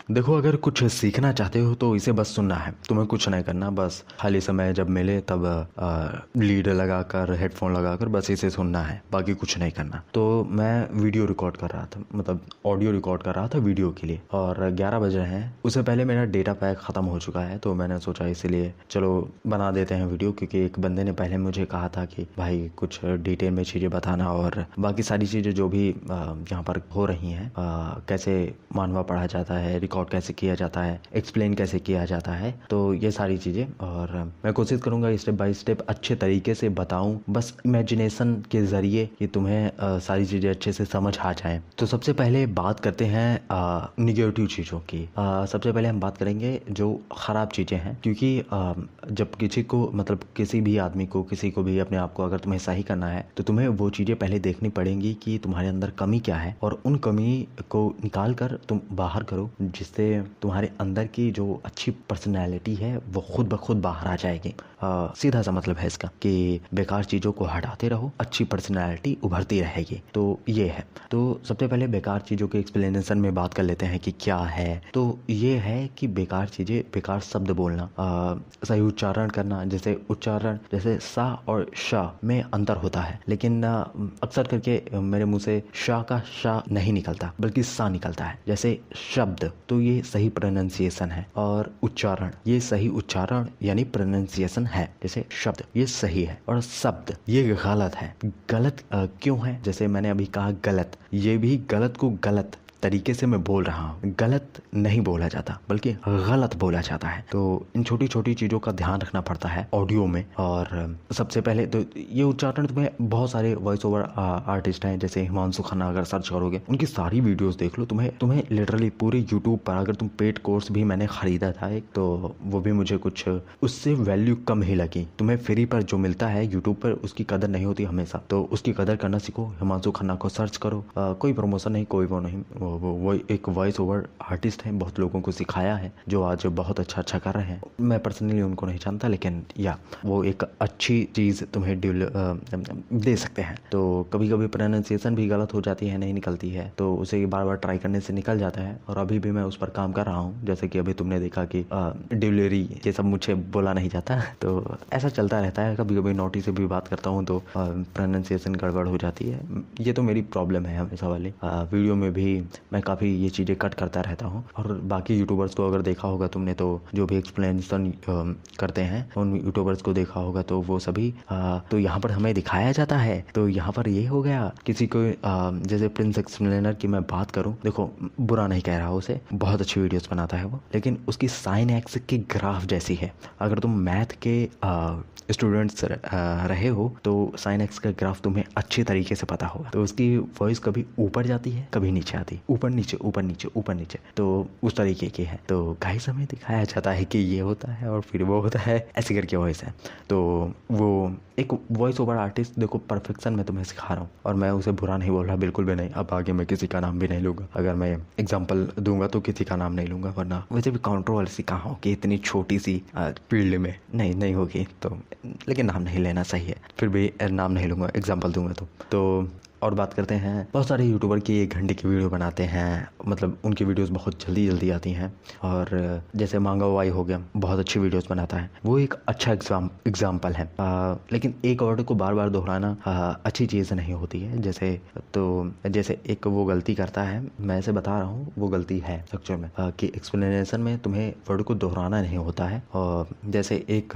देखो, अगर कुछ सीखना चाहते हो तो इसे बस सुनना है, तुम्हें कुछ नहीं करना। बस खाली समय जब मिले तब लीड लगाकर हेडफोन लगाकर बस इसे सुनना है, बाकी कुछ नहीं करना। तो मैं वीडियो रिकॉर्ड कर रहा था, मतलब ऑडियो रिकॉर्ड कर रहा था वीडियो के लिए, और 11 बज रहे हैं। उससे पहले मेरा डेटा पैक ख़त्म हो चुका है, तो मैंने सोचा इसीलिए चलो बना देते हैं वीडियो, क्योंकि एक बंदे ने पहले मुझे कहा था कि भाई कुछ डिटेल में चीज़ें बताना और बाकी सारी चीज़ें जो भी यहाँ पर हो रही हैं, कैसे मानवा पढ़ा जाता है, रिकॉर्ड कैसे किया जाता है, एक्सप्लेन कैसे किया जाता है, तो ये सारी चीज़ें। और मैं कोशिश करूँगा स्टेप बाय स्टेप अच्छे तरीके से बताऊँ, बस इमेजिनेशन के ज़रिए कि तुम्हें सारी चीज़ें अच्छे से समझ आ जाएं। तो सबसे पहले बात करते हैं निगेटिव चीज़ों की। सबसे पहले हम बात करेंगे जो ख़राब चीज़ें हैं, क्योंकि जब किसी को, मतलब किसी भी आदमी को, किसी को भी अपने आप को अगर तुम्हें सही करना है तो तुम्हें वो चीज़ें पहले देखनी पड़ेंगी कि तुम्हारे अंदर कमी क्या है, और उन कमी को निकाल कर तुम बाहर करो, जिससे तुम्हारे अंदर की जो अच्छी पर्सनैलिटी है वो खुद ब खुद बाहर आ जाएगी। सीधा सा मतलब है इसका कि बेकार चीज़ों को हटाते रहो, अच्छी पर्सनैलिटी उभरती रहेगी। तो ये है। तो सबसे पहले बेकार चीज़ों के एक्सप्लेनेशन में बात कर लेते हैं कि क्या है। तो ये है कि बेकार चीज़ें, बेकार शब्द बोलना, सही उच्चारण करना। जैसे उच्चारण, जैसे सा और शा में अंतर होता है, लेकिन अक्सर करके मेरे मुंह से शा का शा नहीं निकलता बल्कि सा निकलता है। जैसे शब्द, तो ये सही प्रोनाउंसिएशन है, और उच्चारण, ये सही उच्चारण यानी प्रोनाउंसिएशन है। जैसे शब्द ये सही है, और शब्द ये गलत है। गलत क्यों है? जैसे मैंने अभी कहा गलत, ये भी गलत को गलत तरीके से मैं बोल रहा हूँ। गलत नहीं बोला जाता बल्कि गलत बोला जाता है। तो इन छोटी छोटी चीज़ों का ध्यान रखना पड़ता है ऑडियो में। और सबसे पहले तो ये उच्चारण, तुम्हें बहुत सारे वॉइस ओवर आर्टिस्ट हैं, जैसे हिमांशु खन्ना, अगर सर्च करोगे उनकी सारी वीडियोस देख लो। तुम्हें लिटरली पूरे यूट्यूब पर, अगर तुम पेड कोर्स भी मैंने खरीदा था एक, तो वो भी मुझे कुछ उससे वैल्यू कम ही लगी। तुम्हें फ्री पर जो मिलता है यूट्यूब पर उसकी कदर नहीं होती हमेशा, तो उसकी कदर करना सीखो। हिमांशु खन्ना को सर्च करो, कोई प्रमोशन नहीं, कोई वो नहीं, वो एक वॉइस ओवर आर्टिस्ट हैं, बहुत लोगों को सिखाया है, जो आज बहुत अच्छा कर रहे हैं। मैं पर्सनली उनको नहीं जानता, लेकिन या वो एक अच्छी चीज़ तुम्हें दे सकते हैं। तो कभी कभी प्रोनाउंसिएशन भी गलत हो जाती है, नहीं निकलती है, तो उसे बार बार ट्राई करने से निकल जाता है। और अभी भी मैं उस पर काम कर रहा हूँ। जैसे कि अभी तुमने देखा कि ड्यूलरी, ये सब मुझे बोला नहीं जाता, तो ऐसा चलता रहता है। कभी कभी नोटी से भी बात करता हूँ तो प्रोनाउंसिएशन गड़बड़ हो जाती है। ये तो मेरी प्रॉब्लम है हमेशा वाली। वीडियो में भी मैं काफ़ी ये चीज़ें कट करता रहता हूँ। और बाकी यूट्यूबर्स को अगर देखा होगा तुमने, तो जो भी एक्सप्लेनेशन करते हैं उन यूट्यूबर्स को देखा होगा, तो वो सभी तो यहाँ पर हमें दिखाया जाता है। तो यहाँ पर ये हो गया किसी को, जैसे प्रिंस एक्सप्लेनर की मैं बात करूँ, देखो बुरा नहीं कह रहा उसे, बहुत अच्छी वीडियोस बनाता है वो, लेकिन उसकी साइन एक्स की ग्राफ जैसी है। अगर तुम मैथ के स्टूडेंट्स रहे हो तो साइन एक्स का ग्राफ तुम्हें अच्छे तरीके से पता होगा। तो उसकी वॉइस कभी ऊपर जाती है, कभी नीचे आती है, ऊपर नीचे ऊपर नीचे ऊपर नीचे, तो उस तरीके की है। तो गाइस हमें दिखाया जाता है कि ये होता है और फिर वो होता है, ऐसे करके वॉइस है। तो वो एक वॉइस ओवर आर्टिस्ट, देखो परफेक्शन मैं तुम्हें सिखा रहा हूँ, और मैं उसे बुरा नहीं बोल रहा, बिल्कुल भी नहीं। अब आगे मैं किसी का नाम भी नहीं लूँगा, अगर मैं एग्जाम्पल दूंगा तो किसी का नाम नहीं लूँगा, वरना वैसे भी कंट्रोवर्सी कहाँ होगी इतनी छोटी सी फील्ड में, नहीं होगी। तो लेकिन नाम नहीं लेना सही है, फिर भी नाम नहीं लूँगा, एग्जाम्पल दूंगा तो और बात करते हैं, बहुत सारे यूट्यूबर की 1 घंटे की वीडियो बनाते हैं, मतलब उनकी वीडियोस बहुत जल्दी आती हैं। और जैसे मांगा वाई हो गया, बहुत अच्छी वीडियोस बनाता है, वो एक अच्छा एग्जाम्पल है। लेकिन एक वर्ड को बार बार दोहराना अच्छी चीज़ नहीं होती है। जैसे एक वो गलती करता है, मैं ऐसे बता रहा हूँ, वो गलती है एक्चुअल में कि एक्सप्लेनेशन में तुम्हें वर्ड को दोहराना नहीं होता है। और जैसे एक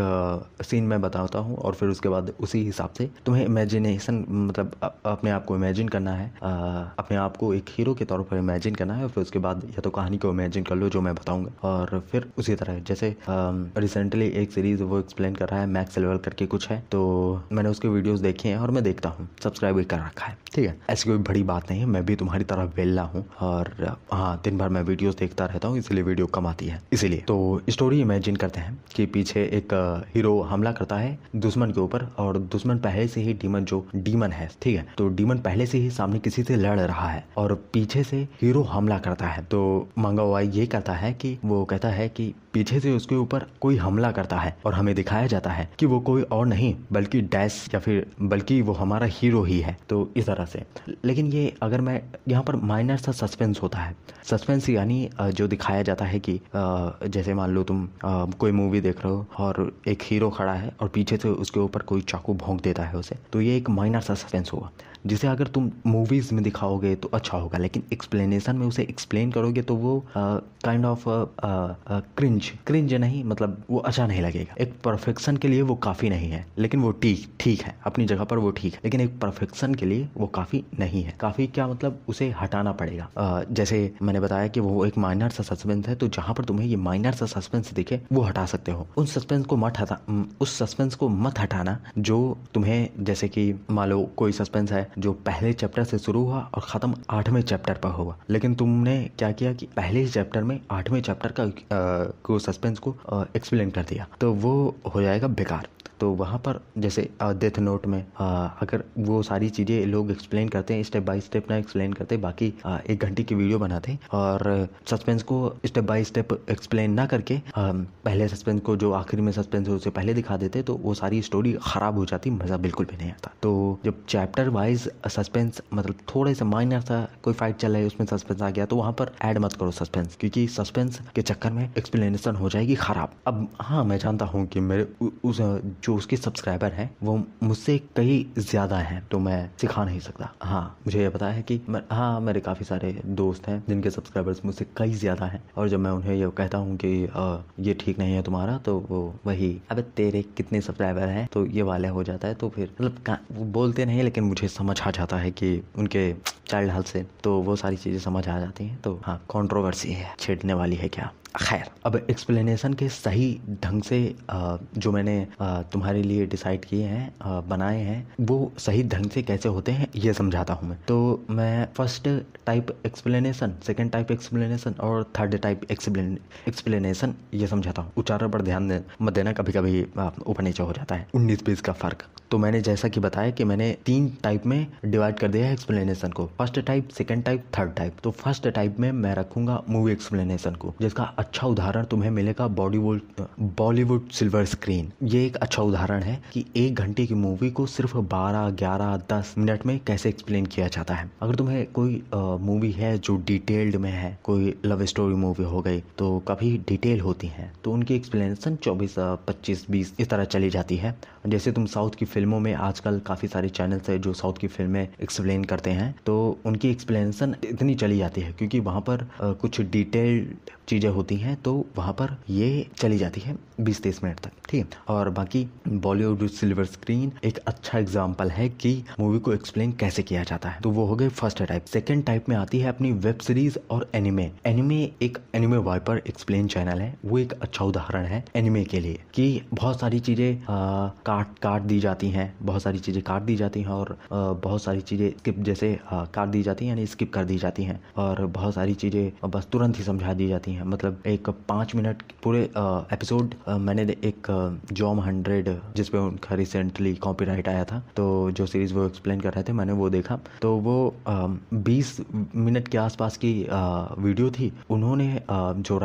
सीन मैं बताता हूँ, और फिर उसके बाद उसी हिसाब से तुम्हें इमेजिनेशन, मतलब अपने आप को इमेजिन करना है, अपने आप को एक हीरो के तौर पर इमेजिन करना है। और फिर उसके बाद या तो कहानी को इमेजिन कर लो जो मैं बताऊंगा, और फिर उसी तरह जैसे रिसेंटली एक सीरीज वो एक्सप्लेन कर रहा है, मैक्स लेवल करके कुछ है, तो मैंने उसके वीडियोस देखे हैं और मैं देखता हूँ, सब्सक्राइब भी कर रखा है, ठीक है। ऐसी कोई बड़ी बात नहीं है, मैं भी तुम्हारी तरह वेला हूँ, और हाँ दिन भर मैं वीडियोस देखता रहता हूँ, इसलिए वीडियो कम आती है। इसीलिए तो स्टोरी इमेजिन करते हैं कि पीछे एक हीरो हमला करता है दुश्मन के ऊपर, और दुश्मन पहले से ही डीमन है, ठीक है। तो डीमन पहले से ही सामने किसी से लड़ रहा है और पीछे से हीरो हमला करता है। तो मंगावा ये करता है कि वो कहता है कि पीछे से उसके ऊपर कोई हमला करता है और हमें दिखाया जाता है कि वो कोई और नहीं बल्कि डैश या फिर बल्कि वो हमारा हीरो ही है। तो इस तरह से, लेकिन ये अगर मैं यहाँ पर माइनर सा सस्पेंस होता है। सस्पेंस यानी जो दिखाया जाता है कि जैसे मान लो तुम कोई मूवी देख रहे हो और एक हीरो खड़ा है और पीछे से उसके ऊपर कोई चाकू भोंक देता है उसे, तो ये एक माइनर सा सस्पेंस होगा जिसे अगर तुम मूवीज में दिखाओगे तो अच्छा होगा, लेकिन एक्सप्लेनेशन में उसे एक्सप्लेन करोगे तो वो काइंड ऑफ क्रिंज नहीं, मतलब वो अच्छा नहीं लगेगा। एक परफेक्शन के लिए वो काफ़ी नहीं है, लेकिन वो ठीक है अपनी जगह पर, वो ठीक है, लेकिन एक परफेक्शन के लिए वो काफ़ी नहीं है। काफ़ी क्या मतलब, उसे हटाना पड़ेगा। जैसे मैंने बताया कि वो एक माइनर सा सस्पेंस है, तो जहाँ पर तुम्हें ये माइनर सा सस्पेंस दिखे वो हटा सकते हो। उस सस्पेंस को मत हटाना जो तुम्हें, जैसे कि मान लो कोई सस्पेंस है जो पहले चैप्टर से शुरू हुआ और खत्म 8वें चैप्टर पर होगा, लेकिन तुमने क्या किया कि पहले ही चैप्टर में 8वें चैप्टर को सस्पेंस को एक्सप्लेन कर दिया, तो वो हो जाएगा बेकार। तो वहाँ पर जैसे डेथ नोट में अगर वो सारी चीज़ें लोग एक्सप्लेन करते हैं, स्टेप बाय स्टेप ना एक्सप्लेन करते, बाकी 1 घंटे की वीडियो बनाते और सस्पेंस को स्टेप बाय स्टेप एक्सप्लेन ना करके पहले सस्पेंस को, जो आखिरी में सस्पेंस है उसे पहले दिखा देते, तो वो सारी स्टोरी खराब हो जाती, मज़ा बिल्कुल भी नहीं आता। तो जब चैप्टर वाइज सस्पेंस, मतलब थोड़े से माइनर सा कोई फाइट चल रहा है उसमें सस्पेंस आ गया, तो वहाँ पर ऐड मत करो सस्पेंस, क्योंकि सस्पेंस के चक्कर में एक्सप्लेनेशन हो जाएगी खराब। अब हाँ, मैं जानता हूँ कि मेरे जो उसके सब्सक्राइबर हैं वो मुझसे कई ज़्यादा हैं, तो मैं सिखा नहीं सकता। हाँ, मुझे ये पता है कि मेरे काफ़ी सारे दोस्त हैं जिनके सब्सक्राइबर्स मुझसे कई ज़्यादा हैं, और जब मैं उन्हें ये कहता हूँ कि ये ठीक नहीं है तुम्हारा, तो वो वही अबे तेरे कितने सब्सक्राइबर हैं, तो ये वाले हो जाता है। तो फिर मतलब वो बोलते नहीं, लेकिन मुझे समझ आ जाता है कि उनके चाइल्ड हाल से, तो वो सारी चीज़ें समझ आ जाती हैं। तो हाँ, कंट्रोवर्सी है, छेड़ने वाली है क्या। खैर, अब एक्सप्लेनेशन के सही ढंग से जो मैंने तुम्हारे लिए डिसाइड किए हैं, बनाए हैं, वो सही ढंग से कैसे होते हैं ये समझाता हूँ मैं। तो मैं first type explanation, second type explanation और थर्ड टाइप एक्सप्लेनेशन ये समझाता हूँ। उच्चारण पर ध्यान मत देना, कभी कभी ऊपर नीचे हो जाता है, 19-20 का फर्क। तो मैंने जैसा कि बताया कि मैंने 3 टाइप में डिवाइड कर दिया है एक्सप्लेनेशन को, first type, second type, third type. तो फर्स्ट टाइप में मैं रखूंगा मूवी एक्सप्लेनेशन को, जिसका अच्छा उदाहरण तुम्हें मिलेगा बॉलीवुड सिल्वर स्क्रीन। ये एक अच्छा उदाहरण है कि 1 घंटे की मूवी को सिर्फ 12, 11, 10 मिनट में कैसे एक्सप्लेन किया जाता है। अगर तुम्हें कोई मूवी है जो डिटेल्ड में है, कोई लव स्टोरी मूवी हो गई, तो काफ़ी डिटेल होती है, तो उनकी एक्सप्लेनेशन 24, 25, 20 इस तरह चली जाती है। जैसे तुम साउथ की फिल्मों में, आजकल काफ़ी सारे चैनल्स है जो साउथ की फिल्में एक्सप्लेन करते हैं, तो उनकी एक्सप्लेनेशन इतनी चली जाती है क्योंकि वहाँ पर कुछ डिटेल्ड चीज़ें होती हैं, तो वहाँ पर ये चली जाती है 20-30 मिनट तक, ठीक है। और बाकी बॉलीवुड सिल्वर स्क्रीन एक अच्छा एग्जाम्पल है कि मूवी को एक्सप्लेन कैसे किया जाता है। तो वो हो गए फर्स्ट टाइप। सेकेंड टाइप में आती है अपनी वेब सीरीज और एनिमे। एक एनिमे वाइपर एक्सप्लेन चैनल है, वो एक अच्छा उदाहरण है एनिमे के लिए कि बहुत सारी चीज़ें काट दी जाती हैं, बहुत सारी चीज़ें काट दी जाती हैं और बहुत सारी चीज़ें स्किप, जैसे काट दी जाती हैं यानी स्किप कर दी जाती हैं, और बहुत सारी चीज़ें बस तुरंत ही समझा दी जाती हैं। मतलब एक 5 मिनट पूरे एपिसोड, मैंने एक जॉम 100 जिस पे उनका रिसेंटली कॉपीराइट आया था, तो जो सीरीज वो एक्सप्लेन कर रहे थे, मैंने वो देखा, तो वो 20 मिनट के आसपास की वीडियो थी। उन्होंने जो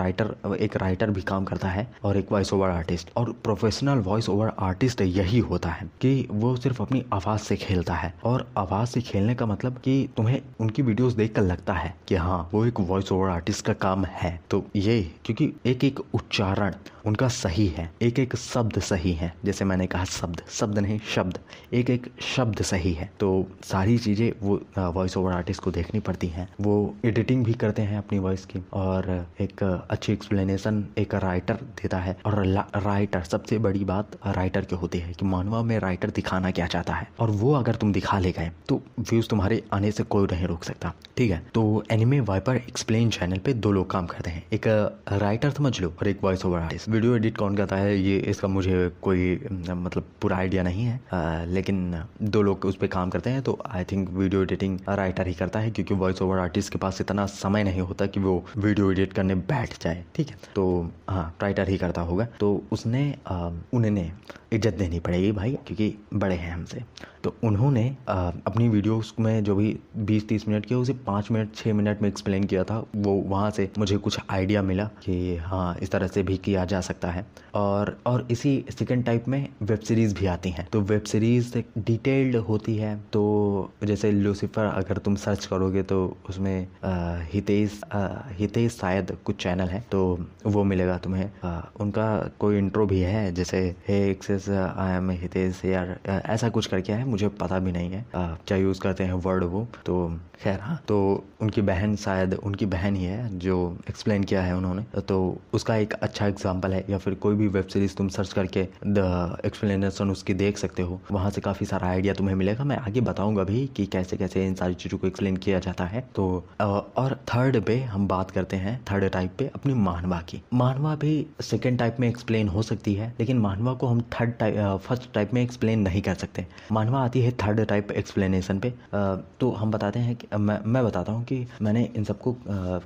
एक राइटर भी काम करता है और एक वॉइस ओवर आर्टिस्ट, और प्रोफेशनल वॉइस ओवर आर्टिस्ट यही होता है कि वो सिर्फ अपनी आवाज़ से खेलता है, और आवाज़ से खेलने का मतलब कि तुम्हें उनकी वीडियोस देखकर लगता है कि हाँ, वो एक वॉइस ओवर आर्टिस्ट का काम है। तो ये क्योंकि एक उच्चारण उनका सही है, एक शब्द सही है, जैसे मैंने कहा शब्द नहीं शब्द, एक शब्द सही है, तो सारी चीज़ें वो वॉइस ओवर आर्टिस्ट को देखनी पड़ती हैं। वो एडिटिंग भी करते हैं अपनी वॉइस की, और एक अच्छी एक्सप्लेनेशन एक राइटर देता है। और राइटर, सबसे बड़ी बात राइटर की होती है कि मानवा में राइटर दिखाना क्या चाहता है, और वो अगर तुम दिखा ले गए तो व्यूज तुम्हारे आने से कोई नहीं रोक सकता, ठीक है। तो एनिमे वाइपर एक्सप्लेन चैनल पे 2 लोग काम करते हैं, एक राइटर समझ लो और एक voice over artist. Video edit कौन करता है ये इसका मुझे कोई मतलब पूरा आइडिया नहीं है, लेकिन दो लोग उस पर काम करते हैं, तो I think video editing writer ही करता है, क्योंकि वॉइस ओवर आर्टिस्ट के पास इतना समय नहीं होता कि वो वीडियो एडिट करने बैठ जाए। ठीक है, तो हाँ राइटर ही करता होगा। तो उसने उन्हें इज्जत देनी पड़ेगी भाई, क्योंकि बड़े हैं हमसे। तो उन्होंने अपनी वीडियोस में जो भी 20-30 मिनट किया, उसे 5 मिनट 6 मिनट में एक्सप्लेन किया था। वो वहाँ से मुझे कुछ आइडिया मिला कि हाँ इस तरह से भी किया जा सकता है। और इसी सेकंड टाइप में वेब सीरीज़ भी आती हैं। तो वेब सीरीज़ डिटेल्ड होती है। तो जैसे लूसीफर अगर तुम सर्च करोगे तो उसमें हितेश शायद कुछ चैनल है, तो वो मिलेगा तुम्हें। उनका कोई इंट्रो भी है, जैसे हे एक्सेस आई एम हितेश यार, ऐसा कुछ करके है, मुझे पता भी नहीं है क्या यूज़ करते हैं वर्ड वो। तो खैर हाँ, तो उनकी बहन, शायद उनकी बहन ही है जो एक्सप्लेन किया है उन्होंने। तो उसका एक अच्छा एग्जांपल है। या फिर कोई भी वेब सीरीज तुम सर्च करके द एक्सप्लेनेशन उसकी देख सकते हो, वहाँ से काफ़ी सारा आइडिया तुम्हें मिलेगा। मैं आगे बताऊंगा भी कि कैसे कैसे इन सारी चीज़ों को एक्सप्लेन किया जाता है। तो और थर्ड पे हम बात करते हैं, थर्ड टाइप पे अपनी मानवा की। मानवा भी सेकेंड टाइप में एक्सप्लेन हो सकती है, लेकिन मानवा को हम फर्स्ट टाइप में एक्सप्लेन नहीं कर सकते। मानवा आती है थर्ड टाइप एक्सप्लेनेशन पे। तो हम बताते हैं कि मैं बताता हूँ कि मैंने इन सबको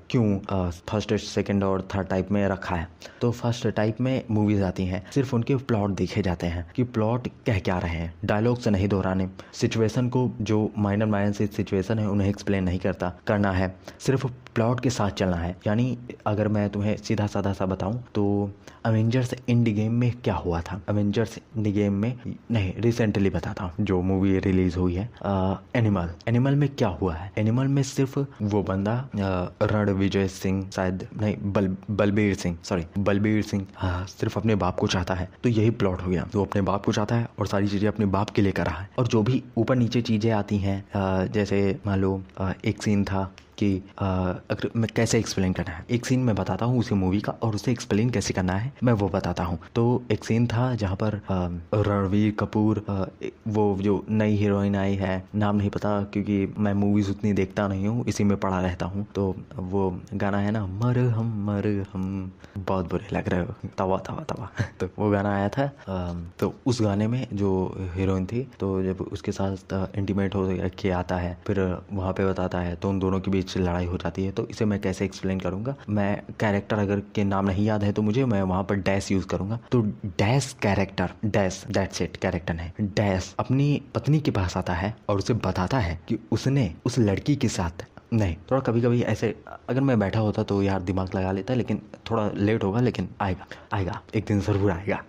क्यों फर्स्ट सेकंड और थर्ड टाइप में रखा है। तो फर्स्ट टाइप में मूवीज आती हैं, सिर्फ उनके प्लॉट देखे जाते हैं कि प्लॉट कह क्या रहे हैं, डायलॉग से नहीं दोहराने, सिचुएशन को जो माइनर से सिचुएशन है उन्हें एक्सप्लेन नहीं करना है, सिर्फ प्लॉट के साथ चलना है। यानी अगर मैं तुम्हें सीधा साधा सा बताऊं तो अवेंजर्स एंड गेम में क्या हुआ था, अवेंजर्स एंड गेम में नहीं, रिसेंटली बताता हूँ जो मूवी रिलीज हुई है एनिमल में क्या हुआ है। एनिमल में सिर्फ वो बंदा रणविजय सिंह, शायद नहीं बलबीर सिंह सिर्फ अपने बाप को चाहता है। तो यही प्लॉट हो गया, वो अपने बाप को चाहता है और सारी चीजें अपने बाप के लिए कर रहा है। और जो भी ऊपर नीचे चीजें आती हैं, जैसे मान लो एक सीन था कि अगर मैं कैसे एक्सप्लेन करना है, एक सीन मैं बताता हूँ उसी मूवी का, और उसे एक्सप्लेन कैसे करना है मैं वो बताता हूँ। तो एक सीन था जहाँ पर रणवीर कपूर, वो जो नई हीरोइन आई है, नाम नहीं पता क्योंकि मैं मूवीज उतनी देखता नहीं हूँ, इसी में पड़ा रहता हूँ। तो वो गाना है ना, मर हम बहुत बुरे लग रहे हो, तवा तवा तवा तो वो गाना आया था। तो उस गाने में जो हीरोइन थी, तो जब उसके साथ इंटीमेट हो के आता है, फिर वहाँ पे बताता है, तो उन दोनों के बीच लड़ाई हो जाती है। तो इसे मैं कैसे एक्सप्लेन करूंगा, मैं कैरेक्टर अगर के नाम नहीं याद है तो मुझे, मैं वहां पर डैश यूज करूंगा। तो dash character, dash that's it character है, डैश अपनी पत्नी के पास आता है और उसे बताता है कि उसने उस लड़की के साथ नहीं, थोड़ा कभी कभी ऐसे अगर मैं बैठा होता तो यार दिमाग लगा लेता, लेकिन थोड़ा लेट होगा, लेकिन आएगा एक दिन जरूर आएगा।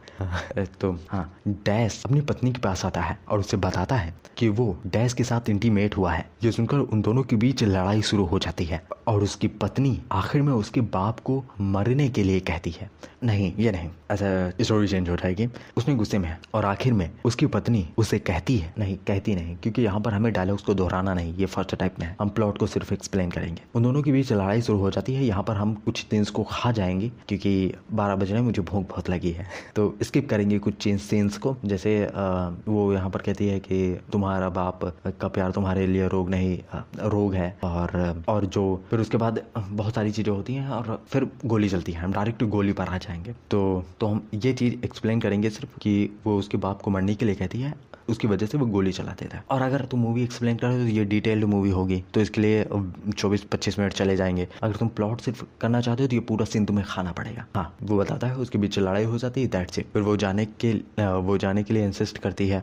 तो हाँ, डैश अपनी पत्नी के पास आता है और उसे बताता है कि वो डैश के साथ इंटीमेट हुआ है। ये सुनकर उन दोनों के बीच लड़ाई शुरू हो जाती है और उसकी पत्नी आखिर में उसके बाप को मरने के लिए कहती है, नहीं ये नहीं, ऐसा स्टोरी चेंज हो जाएगी। उसमें गुस्से में है और आखिर में उसकी पत्नी उसे कहती नहीं, क्योंकि यहाँ पर हमें डायलॉग्स को दोहराना नहीं, ये फर्स्ट टाइप में है, हम प्लॉट को सिर्फ एक्सप्लेन करेंगे। उन दोनों के बीच लड़ाई शुरू हो जाती है। यहाँ पर हम कुछ सीन्स को खा जाएंगे क्योंकि 12 बज रहे, मुझे भूख बहुत लगी है, तो स्किप करेंगे कुछ सीन्स को। जैसे वो यहाँ पर कहती है कि तुम्हारा बाप का प्यार तुम्हारे लिए रोग नहीं, रोग है, और जो फिर उसके बाद बहुत सारी चीजें होती हैं और फिर गोली चलती है, हम डायरेक्ट गोली पर आ जाएंगे। तो हम ये चीज एक्सप्लेन करेंगे सिर्फ कि वो उसके बाप को मरने के लिए कहती है, उसकी वजह से वो गोली चला देता है। और अगर तुम मूवी एक्सप्लेन करो तो ये डिटेल्ड मूवी होगी, तो इसके लिए 24-25 मिनट चले जाएंगे। अगर तुम प्लॉट सिर्फ करना चाहते हो तो ये पूरा सीन तुम्हें खाना पड़ेगा। हाँ, वो बताता है, उसके बीच लड़ाई हो जाती है, दैट्स इट। फिर वो जाने के लिए इंसिस्ट करती है,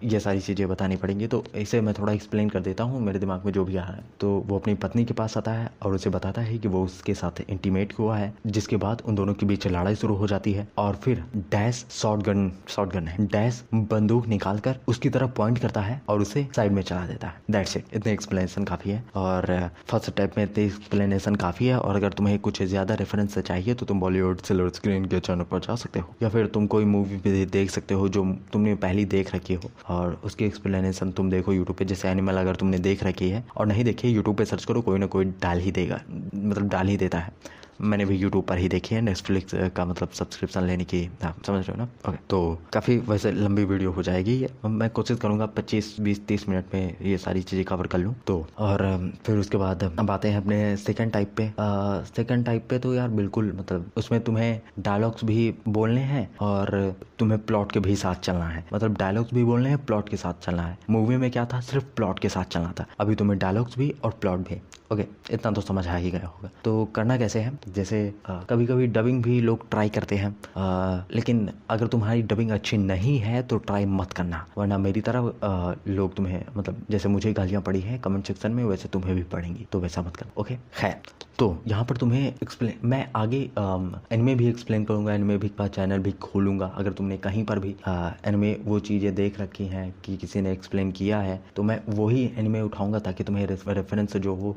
ये सारी चीजें बतानी पड़ेंगी। तो इसे मैं थोड़ा एक्सप्लेन कर देता हूँ, मेरे दिमाग में जो भी आ रहा है। तो वो अपनी पत्नी के पास आता है और उसे बताता है कि वो उसके साथ इंटीमेट हुआ है, जिसके बाद उन दोनों के बीच लड़ाई शुरू हो जाती है। और फिर डैश शॉटगन है, डैश बंदूक निकालकर उसकी तरफ पॉइंट करता है और उसे साइड में चला देता है, दैट्स इट। इतने एक्सप्लेनेशन काफी है, और फर्स्ट स्टेप में इतने एक्सप्लेनेशन काफी है। और अगर तुम्हें कुछ ज्यादा रेफरेंस चाहिए तो तुम बॉलीवुड सिल्वर स्क्रीन के चैनल पर जा सकते हो, या फिर तुम कोई मूवी भी देख सकते हो जो तुमने पहले देख रखी हो और उसकी एक्सप्लेनेशन तुम देखो यूट्यूब पे। जैसे एनिमल अगर तुमने देख रखी है और नहीं देखी है, यूट्यूब पे सर्च करो, कोई ना कोई डाल ही देगा, मतलब डाल ही देता है। मैंने भी यूट्यूब पर ही देखी है, नेटफ्लिक्स का मतलब सब्सक्रिप्शन लेने की, हाँ समझ रहे हो ना। ओके, तो काफ़ी वैसे लंबी वीडियो हो जाएगी, मैं कोशिश करूँगा 25-20-30 मिनट में ये सारी चीज़ें कवर कर लूँ। तो और फिर उसके बाद अब आते हैं अपने सेकंड टाइप पे। सेकंड टाइप पे तो यार बिल्कुल मतलब उसमें तुम्हें डायलॉग्स भी बोलने हैं और तुम्हें प्लॉट के भी साथ चलना है, मतलब डायलॉग्स भी बोलने हैं, प्लॉट के साथ चलना है। मूवी में क्या था, सिर्फ प्लॉट के साथ चलना था, अभी तुम्हें डायलॉग्स भी और प्लॉट भी। ओके, इतना तो समझ आ ही गया होगा। तो करना कैसे है, जैसे कभी कभी डबिंग भी लोग ट्राई करते हैं, लेकिन अगर तुम्हारी डबिंग अच्छी नहीं है तो ट्राई मत करना, वरना मेरी तरह लोग तुम्हें मतलब जैसे मुझे गालियाँ पड़ी हैं कमेंट सेक्शन में, वैसे तुम्हें भी पड़ेंगी, तो वैसा मत करना। ओके, खैर तो यहाँ पर तुम्हें एक्सप्लेन, मैं आगे एनिमे भी एक्सप्लेन करूँगा, एनिमे भी का चैनल भी खोलूँगा। अगर तुमने कहीं पर भी एनिमे वो चीज़ें देख रखी हैं कि किसी ने एक्सप्लेन किया है, तो मैं वही एनिमे उठाऊँगा ताकि तुम्हें रेफरेंस जो हो,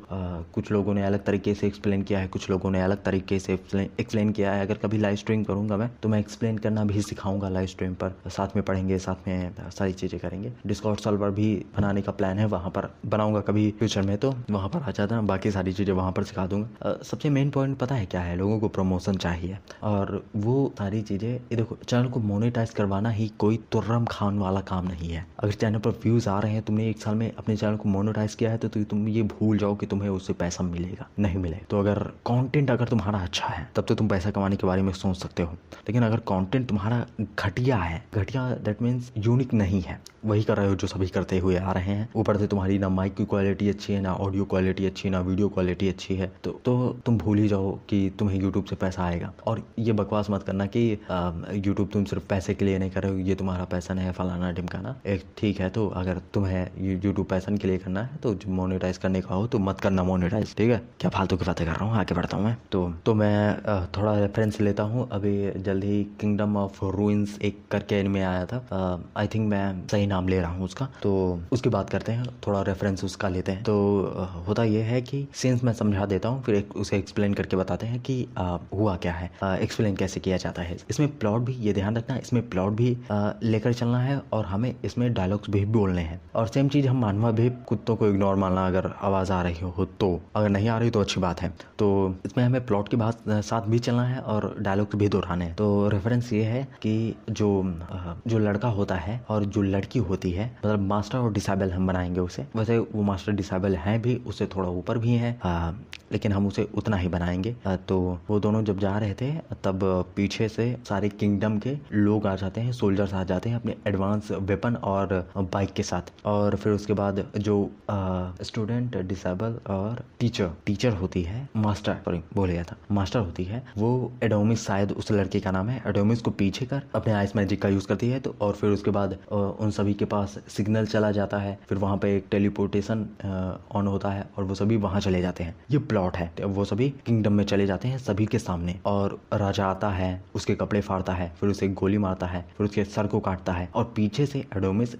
कुछ लोगों ने अलग तरीके से एक्सप्लेन किया है, कुछ लोगों ने अलग तरीके से एक्सप्लेन किया है। अगर कभी लाइव स्ट्रीम करूँगा मैं, तो मैं एक्सप्लेन करना भी सिखाऊँगा लाइव स्ट्रीम पर, साथ में पढ़ेंगे, साथ में सारी चीज़ें करेंगे। डिस्कॉर्ड सर्वर भी बनाने का प्लान है, वहाँ पर बनाऊँगा कभी फ्यूचर में, तो वहाँ पर आ जाता, बाकी सारी चीज़ें वहाँ पर सिखा दूँगा। सबसे मेन पॉइंट पता है क्या है, लोगों को प्रमोशन चाहिए, और वो सारी चीज़ें, ये देखो चैनल को मोनेटाइज करवाना ही कोई तुर्रम खान वाला काम नहीं है। अगर चैनल पर व्यूज़ आ रहे हैं, तुमने 1 साल में अपने चैनल को मोनेटाइज किया है, तो तुम ये भूल जाओ कि तुम्हें उससे पैसा मिलेगा, नहीं मिलेगा। तो अगर कंटेंट अगर तुम्हारा अच्छा है, तब तो तुम पैसा कमाने के बारे में सोच सकते हो, लेकिन अगर कंटेंट तुम्हारा घटिया है, घटिया दैट मीन्स यूनिक नहीं है, वही कर रहे हो जो सभी करते हुए आ रहे हैं, ऊपर से तुम्हारी ना माइक की क्वालिटी अच्छी है, ना ऑडियो क्वालिटी अच्छी, ना वीडियो क्वालिटी अच्छी है, तो तुम भूल ही जाओ कि तुम्हें यूट्यूब से पैसा आएगा। और ये बकवास मत करना कि यूट्यूब तुम सिर्फ पैसे के लिए नहीं कर रहे हो, ये तुम्हारा पैसा नहीं है, फलाना ढिमकाना। एक ठीक है, तो अगर तुम्हें यूट्यूब पैसन के लिए करना है, तो मोनेटाइज करने का हो तो मत करना मोनेटाइज, ठीक है। क्या फालतू की बातें कर रहा हूँ, आगे बढ़ता हूँ मैं। तो मैं थोड़ा रेफरेंस लेता हूँ। अभी जल्द ही किंगडम ऑफ रूइंस एक करके इनमें आया था, आई थिंक मैं सही नाम ले रहा हूँ उसका, तो उसकी बात करते हैं, थोड़ा रेफरेंस उसका लेते हैं। तो होता यह है कि सीन्स मैं समझा देता हूँ, फिर उसे एक्सप्लेन करके बताते हैं कि हुआ क्या है, एक्सप्लेन कैसे किया जाता है। इसमें प्लॉट भी, ये ध्यान रखना, इसमें प्लॉट भी लेकर चलना है और हमें इसमें डायलॉग्स भी बोलने हैं। और सेम चीज़ हम मानवा भी, कुत्तों को इग्नोर मानना अगर आवाज़ आ रही हो तो, अगर नहीं आ रही तो अच्छी बात है। तो इसमें हमें प्लॉट की बात साथ भी चलना है और डायलॉग्स भी दोहराने हैं। तो रेफरेंस ये है कि जो लड़का होता है और जो लड़की होती है, मतलब मास्टर और डिसेबल हम बनाएंगे उसे, वैसे वो मास्टर डिसेबल हैं भी, उससे थोड़ा ऊपर भी हैं, लेकिन हम उसे उतना ही बनाएंगे। तो वो दोनों जब जा रहे थे, तब पीछे से सारे किंगडम के लोग आ जाते हैं, सोल्जर्स आ जाते हैं अपने एडवांस वेपन और बाइक के साथ। और फिर उसके बाद जो स्टूडेंट, डिसेबल और टीचर होती है, मास्टर होती है, वो एडोमिस, शायद उस लड़के का नाम है, एडोमिस को पीछे कर अपने आइस मैजिक का यूज करती है। तो और फिर उसके बाद उन सभी के पास सिग्नल चला जाता है, फिर वहां पे एक टेलीपोर्टेशन ऑन होता है और वो सभी वहां चले जाते हैं। ये प्लॉट है, वो सभी किंगडम में चले जाते हैं सभी के सामने, और राजा आता है, उसके कपड़े फाड़ता है, फिर उसे गोली मारता है, फिर उसके सर को काटता है, और पीछे से एडोमिस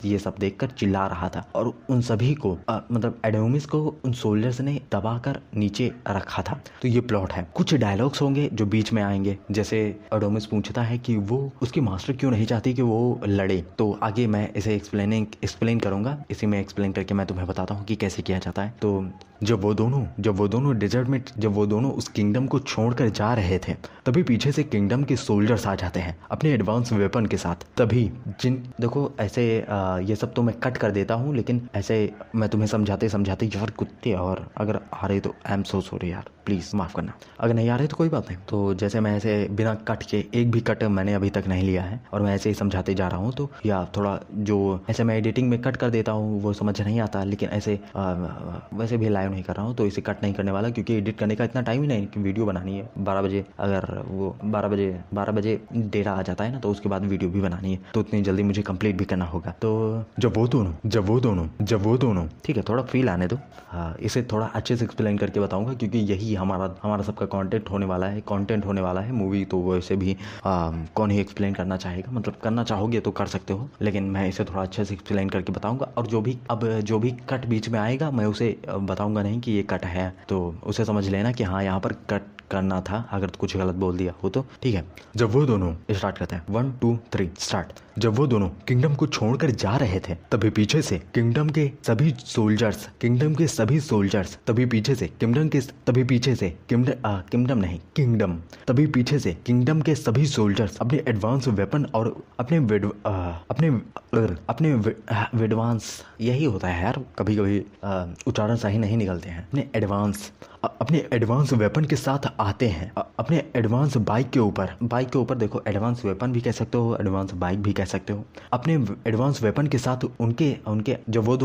ये सब देखकर चिल्ला रहा था, और उन सभी को मतलब एडोमिस को उन सोल्जर्स ने दबाकर नीचे रखा था। तो ये प्लॉट है। कुछ डायलॉग्स होंगे जो बीच में आएंगे, जैसे एडोमिस पूछता है कि वो उसकी मास्टर क्यों नहीं चाहती कि वो लड़े। तो आगे मैं इसे एक्सप्लेन करूंगा, इसी में एक्सप्लेन करके मैं तुम्हें बताता हूँ कि कैसे किया जाता है। तो जब वो दोनों डेजर्ट में, जब वो दोनों उस किंगडम को छोड़कर जा रहे थे, तभी पीछे से किंगडम के सोल्जर्स आ जाते हैं अपने एडवांस वेपन के साथ। तभी देखो ऐसे ये सब तो मैं कट कर देता हूँ, लेकिन ऐसे मैं तुम्हें समझाते यार कुत्ते, और अगर आ रहे तो आई एम सो सॉरी यार, प्लीज माफ करना। अगर नहीं आ रहे तो कोई बात नहीं। तो जैसे मैं ऐसे बिना कट के, एक भी कट मैंने अभी तक नहीं लिया है और मैं ऐसे ही समझाते जा रहा हूँ, तो या थोड़ा जो ऐसे मैं एडिटिंग में कट कर देता हूँ वो समझ नहीं आता, लेकिन ऐसे वैसे भी लाइव नहीं कर रहा हूँ तो इसे कट नहीं करने वाला, क्योंकि एडिट करने का इतना टाइम ही नहीं कि वीडियो बनानी है 12 बजे। अगर वो 12 बजे डेटा आ जाता है ना, तो उसके बाद वीडियो भी बनानी है, तो उतनी जल्दी मुझे कंप्लीट भी करना होगा। तो जब वो दोनों ठीक है, थोड़ा फील आने दो। इसे थोड़ा अच्छे से एक्सप्लेन करके बताऊंगा, क्योंकि यही हमारा सबका कंटेंट होने वाला है। मूवी तो वैसे भी कौन ही एक्सप्लेन करना चाहेगा, मतलब करना चाहोगे तो कर सकते हो, लेकिन मैं इसे थोड़ा अच्छे से एक्सप्लेन करके बताऊंगा। और जो भी कट बीच में आएगा, मैं उसे बताऊंगा नहीं कि ये कट है, तो उसे समझ लेना कि हाँ यहाँ पर करना था, अगर कुछ गलत बोल दिया हो तो ठीक है। जब वो दोनों स्टार्ट करते हैं 1 2 3 स्टार्ट। जब वो दोनों किंगडम को छोड़कर जा रहे थे तभी पीछे से किंगडम के सभी सोल्जर्स तभी पीछे से किंगडम के सभी सोल्जर्स अपने एडवांस वेपन और अपने एडवांस, यही होता है यार, कभी कभी उच्चारण सही नहीं निकलते हैं, अपने एडवांस वेपन के साथ आते हैं, अपने एडवांस बाइक के ऊपर देखो, एडवांस वेपन भी कह सकते हो, एडवांस बाइक भी कह सकते हो। अपने एडवांस वेपन के साथ उनके जब वो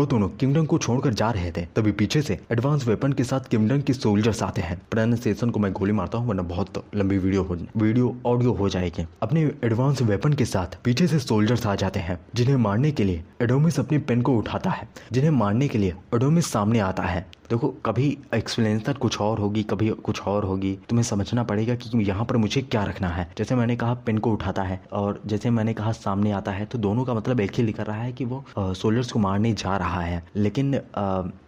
दोनों किंगडम को छोड़कर जा रहे थे तभी पीछे से एडवांस वेपन के साथ किंगडम के सोल्जर्स आते हैं। प्रोनाउंसिएशन को मैं गोली मारता हूँ वरना बहुत लंबी वीडियो ऑडियो हो जाएगी। अपने एडवांस वेपन के साथ पीछे से सोल्जर्स आ जाते हैं जिन्हें मारने के लिए एडोमिस अपनी पेन को उठाता है, जिन्हें मारने के लिए एडोमिस सामने आता है। देखो, कभी एक्सप्लेनेशन कुछ और होगी, कभी कुछ और होगी, तुम्हें समझना पड़ेगा कि यहाँ पर मुझे क्या रखना है। जैसे मैंने कहा पेन को उठाता है और जैसे मैंने कहा सामने आता है, तो दोनों का मतलब एक ही लिख रहा है कि वो सोल्जर्स को मारने जा रहा है, लेकिन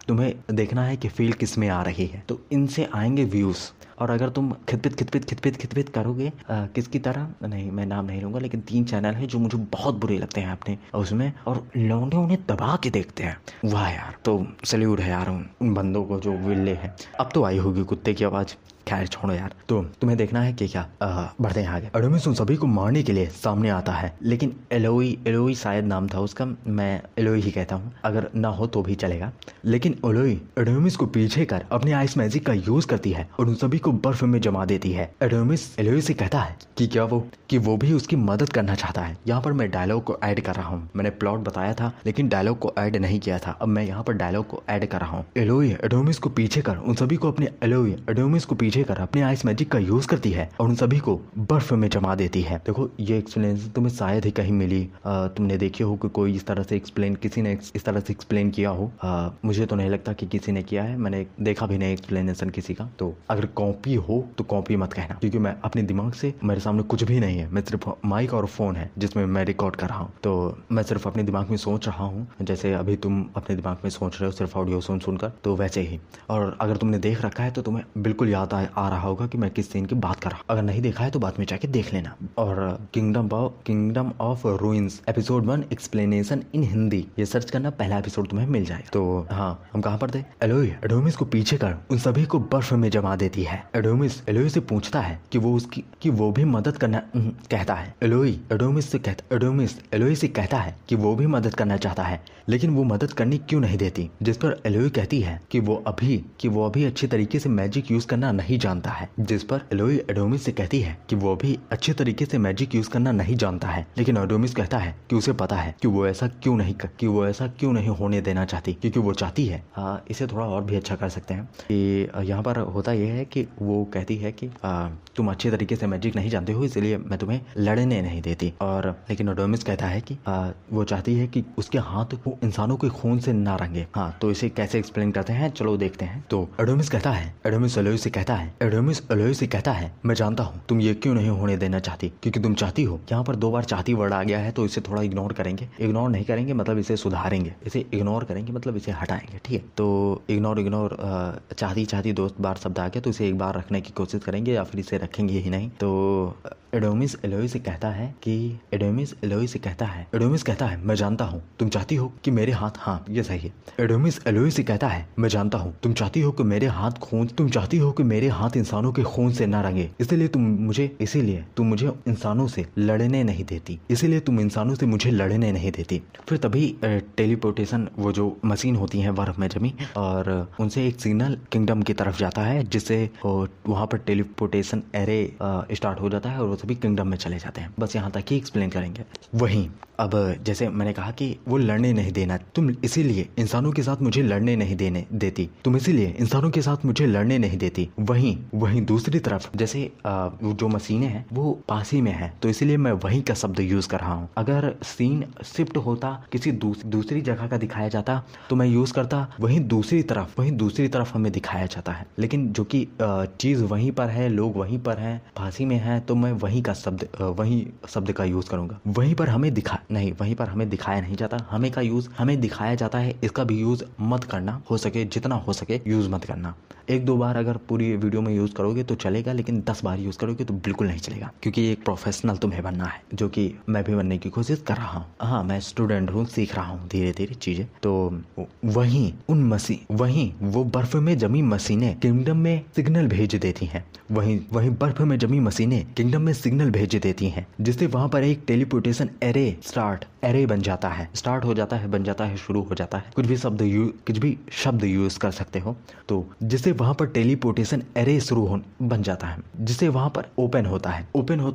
तुम्हें देखना है कि फील किस में आ रही है। तो इनसे आएंगे व्यूज, और अगर तुम खितपित करोगे किसकी तरह, नहीं मैं नाम नहीं लूंगा, लेकिन 3 चैनल है जो मुझे बहुत बुरे लगते हैं अपने उसमें, और लौंडे उन्हें दबा के देखते हैं, वाह यार। तो सैल्यूट है यार उन बंदों को जो विल्ले हैं। अब तो आई होगी कुत्ते की आवाज़, खैर छोड़ो यार। तो तुम्हें देखना है कि क्या, बढ़ते हैं आगे। एडोमिस उन सभी को मारने के लिए सामने आता है, लेकिन एलोई शायद नाम था उसका, मैं एलोई ही कहता हूँ, अगर ना हो तो भी चलेगा। लेकिन एलोई एडोमिस को पीछे कर अपने आइस मैजिक का यूज करती है और उन सभी को बर्फ में जमा देती है। एडोमिस एलोई से कहता है कि वो भी उसकी मदद करना चाहता है। यहाँ पर मैं डायलॉग को ऐड कर रहा हूँ, मैंने प्लॉट बताया था लेकिन डायलॉग को ऐड नहीं किया था, अब मैं यहाँ पर डायलॉग को ऐड कर रहा हूँ। एलोई एडोमिस को पीछे कर उन सभी को अपने आइस मैजिक का यूज करती है और उन सभी को बर्फ में जमा देती है। देखो, ये एक्सप्लेनेशन तुम्हें शायद ही कहीं मिली, तुमने देखी हो कि कोई किसी ने इस तरह से एक्सप्लेन किया हो। मुझे तो नहीं लगता कि किसी ने किया है, मैंने देखा भी नहीं एक्सप्लेनेशन किसी का। तो अगर कॉपी हो तो कॉपी मत कहना, क्योंकि मैं अपने दिमाग से, मेरे सामने कुछ भी नहीं है, मैं सिर्फ माइक और फोन है जिसमें मैं रिकॉर्ड कर रहा हूँ। तो मैं सिर्फ अपने दिमाग में सोच रहा हूँ, जैसे अभी तुम अपने दिमाग में सोच रहे हो सिर्फ ऑडियो सुनकर, तो वैसे ही। और अगर तुमने देख रखा है तो तुम्हें बिल्कुल याद आ रहा होगा कि मैं किस सीन की बात कर रहा हूँ। अगर नहीं देखा है तो बाद में जाके देख लेना। और kingdom of ruins episode 1 explanation in Hindi, ये सर्च करना, पहला एपिसोड तुम्हें मिल जाए। तो हाँ, हम कहाँ पर थे। एलोई एडोमिस को पीछे कर उन सभी को बर्फ में जमा देती है। एडोमिस एलोई से पूछता है कि वो भी मदद करना कहता है। एलोई एडोमिस से कहता है कि वो भी मदद करना चाहता है, लेकिन वो मदद करनी क्यों नहीं देती। जिस पर एलोई कहती है कि वो अभी अच्छी तरीके से मैजिक यूज करना नहीं जानता है। जिस पर एलोई एडोमिस से कहती है कि वो भी अच्छे तरीके से मैजिक यूज करना नहीं जानता है, लेकिन एडोमिस कहता है कि उसे पता है कि वो ऐसा क्यों नहीं होने देना चाहती, क्योंकि वो चाहती है। इसे थोड़ा और भी अच्छा कर सकते हैं कि यहाँ पर होता यह है कि वो कहती है कि तुम अच्छे तरीके से मैजिक नहीं जानते हो, इसलिए मैं तुम्हें लड़ने नहीं देती। और लेकिन एडोमिस कहता है कि वो चाहती है कि उसके हाथ वो इंसानों के खून से ना रंगे। तो इसे कैसे एक्सप्लेन करते हैं, चलो देखते हैं। तो एडोमिस एलोई से कहता है मैं जानता हूँ तुम ये क्यों नहीं होने देना चाहती, क्योंकि तुम चाहती हो। यहाँ पर 2 बार चाहती वर्ड आ गया है, तो इसे थोड़ा इग्नोर नहीं करेंगे, मतलब इसे सुधारेंगे, इसे इग्नोर करेंगे मतलब इसे हटाएंगे, ठीक है। तो इग्नोर चाहती 2 बार शब्द आ गया, तो इसे एक बार रखने की कोशिश करेंगे या फिर इसे रखेंगे ही नहीं। तो एडोमिस एलोई से कहता है मैं जानता हूँ तुम चाहती हो कि मेरे हाथ, हाँ ये सही है। एडोमिस एलोई से कहता है मैं जानता हूँ तुम चाहती हो कि मेरे हाथ इंसानों के खून से ना रंगे, इसीलिए तुम मुझे इंसानों से लड़ने नहीं देती। फिर तभी टेलीपोर्टेशन, वो जो मशीन होती है बर्फ में जमी, और उनसे एक सिग्नल किंगडम की तरफ जाता है, जिससे वहां पर टेलीपोर्टेशन एरे स्टार्ट हो जाता है और वो सभी किंगडम में चले जाते हैं। बस यहाँ तक ही एक्सप्लेन करेंगे। वहीं अब जैसे मैंने कहा कि वो लड़ने नहीं देना, तुम इसीलिए इंसानों के साथ मुझे लड़ने नहीं देती। वहीं दूसरी तरफ जैसे जो मशीनें हैं वो पास ही में है, तो इसीलिए मैं वहीं का शब्द यूज कर रहा हूँ। अगर सीन शिफ्ट होता, किसी दूसरी जगह का दिखाया जाता, तो मैं यूज करता वहीं दूसरी तरफ हमें दिखाया जाता है। लेकिन जो कि चीज वहीं पर है, लोग वहीं पर हैं, फांसी में है, तो मैं वहीं शब्द का यूज करूंगा। वहीं पर हमें दिखाया नहीं जाता, हमें दिखाया जाता है। इसका भी यूज मत करना, हो सके जितना हो सके यूज मत करना। 1-2 बार अगर पूरी वीडियो में यूज़ करोगे तो चलेगा, लेकिन 10 बार यूज़ करोगे तो बिल्कुल नहीं चलेगा, क्योंकि एक प्रोफेशनल तुम्हें बनना है, जो कि मैं भी बनने की कोशिश कर रहा हूँ। हाँ, मैं स्टूडेंट हूँ, सीख रहा हूँ धीरे धीरे चीज़ें। तो वहीं वो बर्फ में जमी मशीनें किंगडम में सिग्नल भेज देती हैं। वहीं बर्फ में जमी मशीनें किंगडम में सिग्नल भेज देती हैं, जिससे वहां पर एक टेलीपोर्टेशन एरे बन जाता है, शुरू हो जाता है। कुछ भी शब्द यूज कर सकते हो। तो जिससे वहां पर टेलीपोर्टेशन एरे बन जाता है, जिससे वहां पर ओपन होता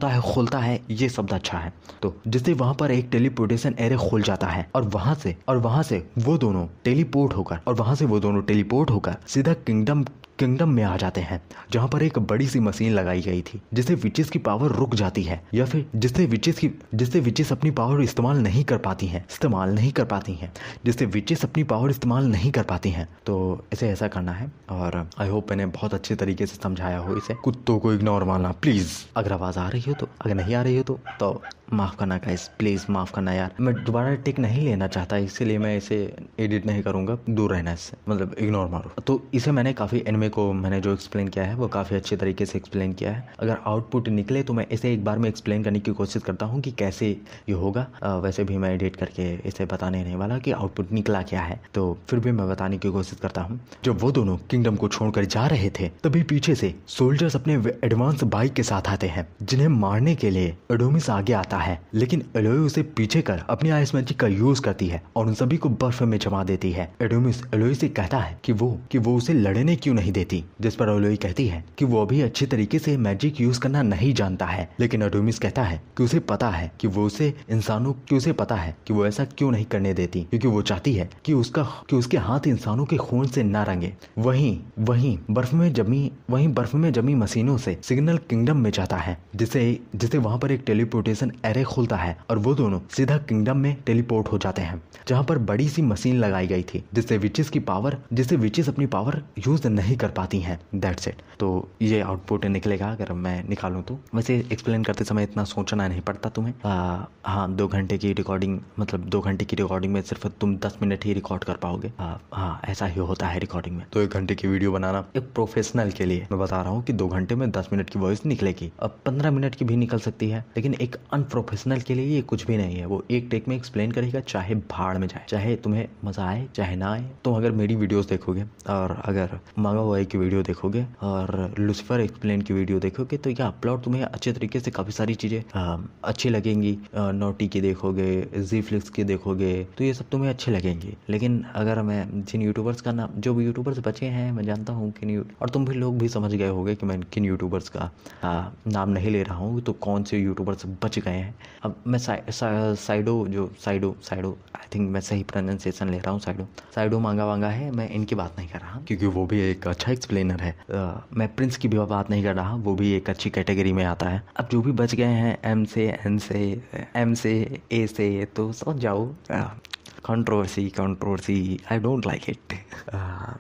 है, खुलता है, ये शब्द अच्छा है। तो जिससे वहां पर एक टेलीपोर्टेशन एरे खुल जाता है, और वहां से वो दोनों टेलीपोर्ट होकर सीधा किंगडम में आ जाते हैं, जहां पर एक बड़ी सी मशीन लगाई गई थी, जिससे विचेस की पावर रुक जाती है, या फिर जिससे विचेस अपनी पावर इस्तेमाल नहीं कर पाती हैं, जिससे विचेस अपनी पावर इस्तेमाल नहीं कर पाती हैं। तो इसे ऐसा करना है, और आई होप मैंने बहुत अच्छे तरीके से समझाया हो इसे। कुत्तों को इग्नोर मारना प्लीज। अगर आवाज आ रही हो तो, अगर नहीं आ रही हो तो माफ करना गाइस, प्लीज माफ करना यार। मैं दोबारा टेक नहीं लेना चाहता, इसीलिए मैं इसे एडिट नहीं करूंगा। दूर रहना इससे, मतलब इग्नोर मारो। तो इसे मैंने काफी एनिमे को मैंने जो एक्सप्लेन किया है वो काफी अच्छे तरीके से एक्सप्लेन किया है। अगर आउटपुट निकले तो मैं इसे एक बार में एक्सप्लेन करने की कोशिश करता हूँ कि कैसे ये होगा। वैसे भी मैं एडिट करके इसे बताने नहीं वाला कि आउटपुट निकला क्या है, तो फिर भी मैं बताने की कोशिश करता हूँ। जब वो दोनों किंगडम को छोड़कर जा रहे थे, तभी पीछे से सोल्जर्स अपने एडवांस बाइक के साथ आते हैं, जिन्हें मारने के लिए एडोमिस आगे आता है, लेकिन एलोय उसे पीछे कर अपनी आइस मैजिक का यूज करती है और उन सभी को बर्फ में जमा देती है। एडोमिस एलोय से कहता है कि वो उसे लड़ने क्यों नहीं देती, जिस पर एलोय कहती है कि वो अभी अच्छी तरीके से मैजिक यूज करना नहीं जानता है, लेकिन एडोमिस कहता है कि उसे पता है कि वो ऐसा क्यों नहीं करने देती, क्योंकि वो चाहती है कि उसके हाथ इंसानों के खून से ना रंगे। वहीं बर्फ में जमी मशीनों से सिग्नल किंगडम में जाता है, जिससे वहां पर एक टेलीपोर्टेशन एरे खुलता है और वो दोनों सीधा किंगडम में टेलीपोर्ट हो जाते हैं, जहां पर बड़ी सी मशीन लगाई गई थी, जिससे विचेस अपनी पावर यूज नहीं कर पाती हैं। That's it. तो ये आउटपुट निकलेगा अगर मैं निकालूं तो। वैसे एक्सप्लेन करते समय इतना सोचना नहीं पड़ता तुम्हें। हाँ, 2 घंटे की रिकॉर्डिंग में सिर्फ तुम 10 मिनट ही रिकॉर्ड कर पाओगे। हाँ, ऐसा ही होता है रिकॉर्डिंग में। तो 1 घंटे की वीडियो बनाना एक प्रोफेशनल के लिए मैं बता रहा हूँ कि 2 घंटे में 10 मिनट की वॉइस निकलेगी। अब 15 मिनट की भी निकल सकती है, लेकिन एक अनप्रोफेशनल के लिए ये कुछ भी नहीं है। वो एक टेक में एक्सप्लेन करेगा, चाहे भाड़ में जाए, चाहे तुम्हें मजा आए चाहे ना आए। तुम अगर मेरी वीडियोस देखोगे और अगर मांगा बॉय की वीडियो देखोगे और लूसीफर एक्सप्लेन की वीडियो देखोगे, तो यह अपलोड तुम्हें अच्छे तरीके से काफी सारी चीजें अच्छी लगेंगी। नोटी की देखोगे, जी फ्लिक्स की देखोगे, तो ये सब तुम्हें अच्छे लगेंगे। लेकिन अगर मैं जिन यूट्यूबर्स का नाम, जो भी यूट्यूबर्स बचे हैं, मैं जानता हूँ कि और तुम भी लोग भी समझ गए होगे कि मैं किन यूट्यूबर्स का नाम नहीं ले रहा हूँ, तो कौन से यूट्यूबर्स बच गए हैं। अब मैं साइडो आई थिंक मैं सही प्रोनाउंसिएशन ले रहा हूँ, साइडो मांगा वांगा है, मैं इनकी बात नहीं कर रहा, क्योंकि वो भी एक अच्छा एक्सप्लेनर है। मैं प्रिंस की भी बात नहीं कर रहा, वो भी एक अच्छी कैटेगरी में आता है। अब जो भी बच गए हैं एम से, एन से, एम से, ए से, तो समझ जाओ। Controversy I don't like it.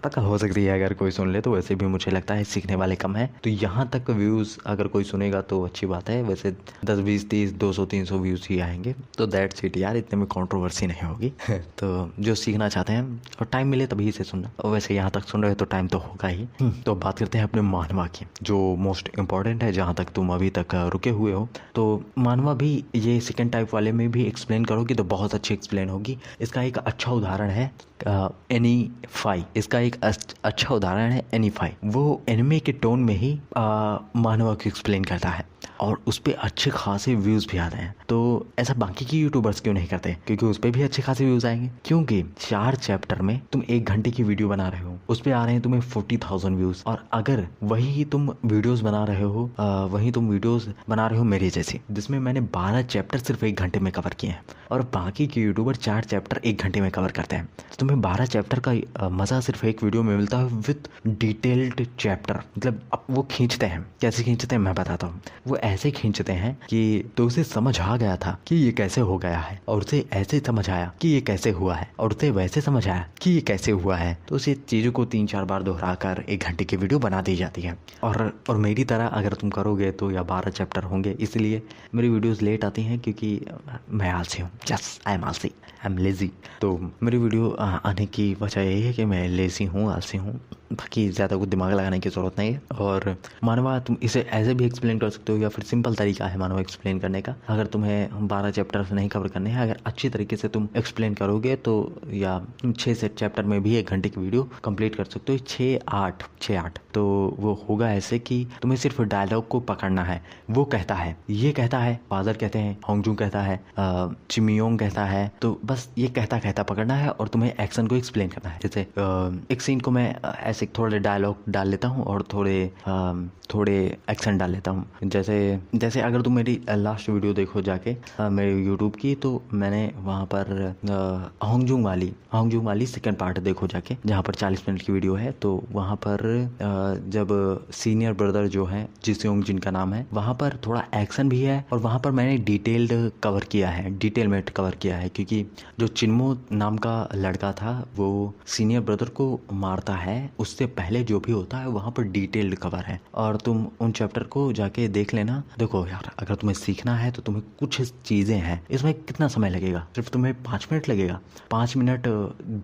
पता हो सकती है अगर कोई सुन ले, तो वैसे भी मुझे लगता है सीखने वाले कम है, तो यहाँ तक व्यूज़ अगर कोई सुनेगा तो अच्छी बात है। वैसे 10, 20, 30, 200, 300 व्यूज़ ही आएंगे, तो दैट्स इट यार, इतने में कंट्रोवर्सी नहीं होगी। तो जो सीखना चाहते हैं और टाइम मिले तभी इसे सुनना, और वैसे यहाँ तक सुन रहे हो तो टाइम तो होगा ही। तो बात करते हैं अपने मानवा की, जो मोस्ट इम्पॉर्टेंट है, जहाँ तक तुम अभी तक रुके हुए हो। तो मानवा भी ये सेकेंड टाइप वाले में भी एक्सप्लेन करोगी तो बहुत अच्छी एक्सप्लेन होगी। इसका एक अच्छा उदाहरण है एनीफाई। इसका एक अच्छा उदाहरण है एनीफाई। वो एनिमे के टोन में ही मानवा को एक्सप्लेन करता है और उस पर अच्छे खासे व्यूज़ भी आते हैं। तो ऐसा बाकी के यूट्यूबर्स क्यों नहीं करते? क्योंकि उस पर भी अच्छे खासे व्यूज़ आएंगे। क्योंकि 4 चैप्टर में तुम 1 घंटे की वीडियो बना रहे हो, उस पर आ रहे हैं तुम्हें 40,000 व्यूज़। और अगर वही तुम वीडियोज़ बना रहे हो मेरे जैसे, जिसमें मैंने 12 चैप्टर सिर्फ 1 घंटे में कवर किए हैं, और बाकी के यूट्यूबर 4 चैप्टर 1 घंटे में कवर करते हैं, तो तुम्हें 12 चैप्टर का मज़ा सिर्फ एक वीडियो में मिलता है विथ डिटेल्ड चैप्टर। मतलब अब वो खींचते हैं, कैसे खींचते हैं मैं बताता हूँ। वो ऐसे खींचते हैं कि तो उसे समझ आ गया था कि ये कैसे हो गया है, और उसे ऐसे समझ आया कि ये कैसे हुआ है, और उसे वैसे समझ आया कि ये कैसे हुआ है। तो उसे चीज़ों को 3-4 बार दोहरा कर 1 घंटे की वीडियो बना दी जाती है। और मेरी तरह अगर तुम करोगे तो या 12 चैप्टर होंगे, इसलिए मेरी वीडियोस लेट आती हैं, क्योंकि मैं आलसी हूँ। यस, आई एम आलसी, आई एम लेजी। तो मेरी वीडियो आने की वजह यही है कि मैं लेजी हूँ, आलसी हूँ। बाकी ज़्यादा कुछ दिमाग लगाने की ज़रूरत नहीं है। और मानवा तुम इसे ऐसे भी एक्सप्लेन कर सकते हो या फिर सिंपल तरीका है मानवा एक्सप्लेन करने का। अगर तुम्हें 12 चैप्टर्स नहीं कवर करने हैं, अगर अच्छी तरीके से तुम एक्सप्लेन करोगे तो या तुम 6 से चैप्टर में भी 1 घंटे की वीडियो कंप्लीट कर सकते हो। 6-8 तो वो होगा ऐसे कि तुम्हें सिर्फ डायलॉग को पकड़ना है। वो कहता है, ये कहता है, फादर कहते हैं, होंगजूंग कहता है, चिमियोंग कहता है, तो बस ये कहता कहता पकड़ना है और तुम्हें एक्शन को एक्सप्लेन करना है। जैसे एक सीन को मैं ऐसे थोड़े डायलॉग डाल लेता हूँ और थोड़े एक्शन डाल लेता हूँ। जैसे अगर तुम मेरी लास्ट वीडियो देखो जाके मेरे यूट्यूब की, तो मैंने वहाँ पर होंगजूंग वाली सेकंड पार्ट देखो जाके, जहाँ पर 40 मिनट की वीडियो है। तो वहाँ पर जब सीनियर ब्रदर जो है जिसेयोंग जिनका नाम है, वहाँ पर थोड़ा एक्शन भी है और वहाँ पर मैंने डिटेल में कवर किया है, क्योंकि जो चिन्मो नाम का लड़का था वो सीनियर ब्रदर को मारता है, उससे पहले जो भी होता है वहाँ पर डिटेल्ड कवर है। और तुम उन चैप्टर को जाके देख लेना। देखो यार, अगर तुम्हें सीखना है तो तुम्हें कुछ चीज़ें हैं, इसमें कितना समय लगेगा? सिर्फ तुम्हें 5 मिनट लगेगा। 5 minute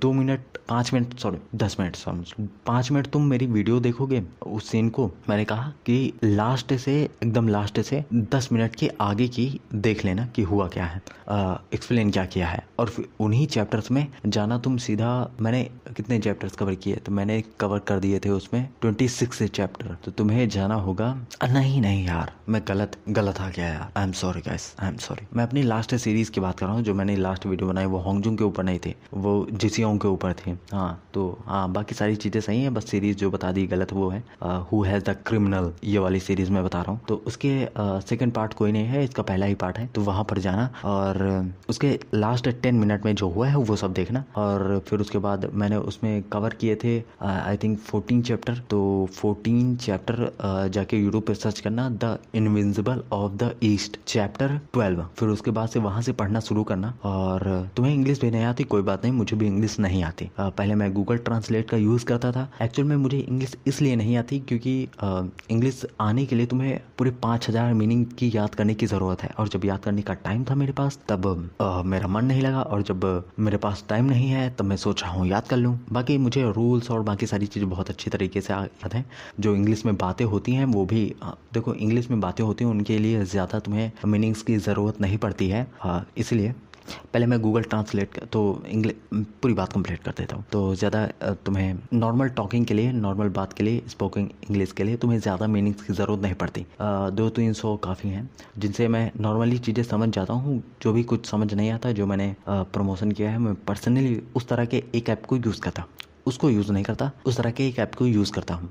2 minute 5 minute sorry 10 minute समझ 5 मिनट तुम मेरी वीडियो देखोगे। उस सीन को मैंने कहा कि एकदम लास्ट से 10 मिनट के आगे की देख लेना कि हुआ क्या है, एक्सप्लेन क्या किया है, और फिर उन्हीं चैप्टर्स में जाना तुम सीधा। मैंने कितने चैप्टर्स कवर किए? तो मैंने कवर कर दिए थे उसमें 26 चैप्टर। तो तुम्हें जाना होगा। नहीं यार, मैं गलत आ गया यार। I am sorry guys, I am sorry. मैं अपनी लास्ट सीरीज की बात कर रहा हूँ। जो मैंने लास्ट वीडियो बनाई वो होंगजूंग के ऊपर नहीं थे, वो जिसियोंग के ऊपर थे। हाँ, तो हाँ, बाकी सारी चीज़ें सही हैं, बस सीरीज जो बता दी गलत वो है। हु हैज़ द क्रिमिनल, ये वाली सीरीज मैं बता रहा हूँ। तो उसके सेकंड पार्ट कोई नहीं है, इसका पहला ही पार्ट है। तो वहाँ पर जाना और उसके लास्ट 10 मिनट में जो हुआ है वो सब देखना। और फिर उसके बाद मैंने उसमें कवर किए थे आई थिंक 14 चैप्टर। तो 14 चैप्टर जाके यूट्यूब पे सर्च करना, the invincible of the east chapter 12। फिर उसके बाद से वहाँ से पढ़ना शुरू करना। और तुम्हें इंग्लिश भी नहीं आती, कोई बात नहीं, मुझे भी इंग्लिश नहीं आती। पहले मैं गूगल ट्रांसलेट का यूज़ करता था। एक्चुअल में मुझे इंग्लिश इसलिए नहीं आती क्योंकि इंग्लिश आने के लिए तुम्हें पूरे 5000 मीनिंग की याद करने की ज़रूरत है, और जब याद करने का टाइम था मेरे पास तब मेरा मन नहीं लगा, और जब मेरे पास टाइम नहीं है तब मैं सोच रहा हूँ याद कर लूँ। बाकी मुझे रूल्स और बाकी सारी चीज़ें बहुत अच्छी तरीके से याद हैं। जो इंग्लिश में बातें होती हैं वो भी देखो, इंग्लिश में बातें होती हैं उनके लिए ज़्यादा तुम्हें मीनिंग्स की ज़रूरत नहीं पड़ती है। इसलिए पहले मैं गूगल ट्रांसलेट तो इंग्लिश पूरी बात कंप्लीट कर देता हूँ। तो ज़्यादा तुम्हें नॉर्मल टॉकिंग के लिए, नॉर्मल बात के लिए, स्पोकन इंग्लिश के लिए तुम्हें ज़्यादा मीनिंग्स की ज़रूरत नहीं पड़ती। 200-300 काफ़ी हैं जिनसे मैं नॉर्मली चीज़ें समझ जाता हूँ। जो भी कुछ समझ नहीं आता, जो मैंने प्रमोशन किया है, मैं पर्सनली उस तरह के एक ऐप को यूज़ करता, उसको यूज़ नहीं करता, उस तरह के एक ऐप को यूज़ करता हूँ।